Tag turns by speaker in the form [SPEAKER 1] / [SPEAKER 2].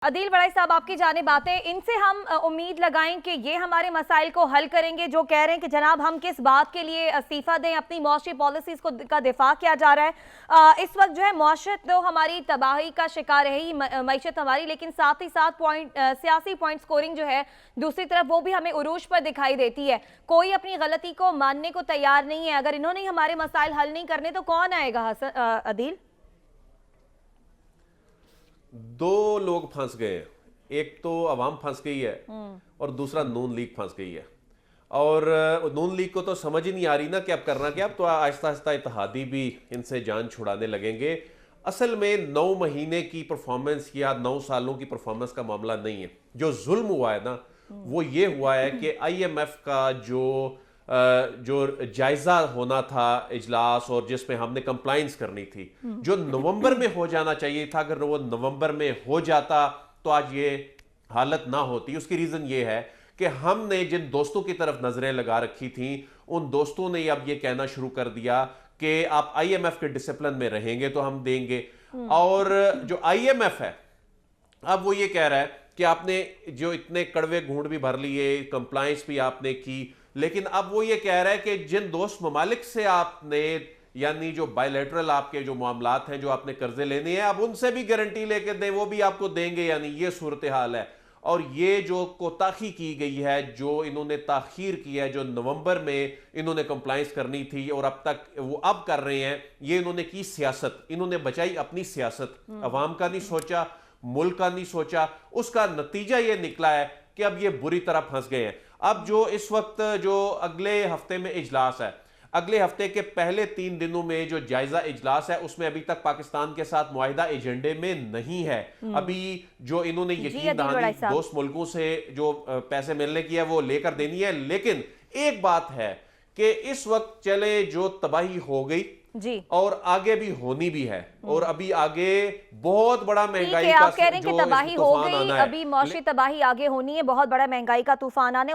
[SPEAKER 1] अदील बड़ाई साहब, आपकी जानिब बातें, इनसे हम उम्मीद लगाएं कि ये हमारे मसाइल को हल करेंगे। जो कह रहे हैं कि जनाब हम किस बात के लिए इस्तीफा दें, अपनी मुआशरी पॉलिसीज को का दिफा किया जा रहा है। इस वक्त जो है मुआशरत तो हमारी तबाही का शिकार है ही, मईशत हमारी, लेकिन साथ ही साथ सियासी पॉइंट स्कोरिंग जो है दूसरी तरफ वो भी हमें उरूज पर दिखाई देती है। कोई अपनी गलती को मानने को तैयार नहीं है। अगर इन्होंने हमारे मसाइल हल नहीं करने तो कौन आएगा अदील?
[SPEAKER 2] दो लोग फंस गए हैं, एक तो अवाम फंस गई है और दूसरा नून लीग फंस गई है। और नून लीग को तो समझ ही नहीं आ रही ना कि अब करना क्या। अब तो आहिस्ता आहिस्ता इत्तेहादी भी इनसे जान छुड़ाने लगेंगे। असल में 9 महीने की परफॉर्मेंस या 9 सालों की परफॉर्मेंस का मामला नहीं है। जो जुल्म हुआ है ना, वो ये हुआ है कि IMF का जो जायजा होना था इजलास और जिसमें हमने कंप्लाइंस करनी थी, जो नवंबर में हो जाना चाहिए था, अगर वो नवंबर में हो जाता तो आज ये हालत ना होती। उसकी रीजन ये है कि हमने जिन दोस्तों की तरफ नजरें लगा रखी थी, उन दोस्तों ने अब ये कहना शुरू कर दिया कि आप IMF के डिसिप्लिन में रहेंगे तो हम देंगे। और जो IMF है, अब वो ये कह रहा है कि आपने जो इतने कड़वे घूंट भी भर लिए, कंप्लायंस भी आपने की, लेकिन अब वो ये कह रहा है कि जिन दोस्त ममालिक से आपने, यानी जो बायलैटरल आपके जो मामलात हैं, जो आपने कर्जे लेने हैं, अब उनसे भी गारंटी लेके दें, वो भी आपको देंगे। यानी ये सूरत हाल है। और ये जो कोताही की गई है, जो इन्होंने ताखीर किया है, जो नवंबर में इन्होंने कंप्लायंस करनी थी और अब तक वो अब कर रहे हैं, ये इन्होंने की सियासत, इन्होंने बचाई अपनी सियासत। अवाम का नहीं सोचा, मुल्क का नहीं सोचा। उसका नतीजा ये निकला है कि अब ये बुरी तरह फंस गए हैं। अब जो इस वक्त जो अगले हफ्ते में इजलास है, अगले हफ्ते के पहले 3 दिनों में जो जायजा इजलास है, उसमें अभी तक पाकिस्तान के साथ मुआहिदा एजेंडे में नहीं है। अभी जो इन्होंने यकीन दहानी दोस्त मुल्कों से जो पैसे मिलने की है वो लेकर देनी है। लेकिन एक बात है कि इस वक्त चले जो तबाही हो गई
[SPEAKER 1] जी,
[SPEAKER 2] और आगे भी होनी भी है, और अभी आगे बहुत बड़ा महंगाई का,
[SPEAKER 1] आप कह रहे हैं कि तबाही हो गई, अभी मौसमी तबाही आगे होनी है, बहुत बड़ा महंगाई का तूफान आने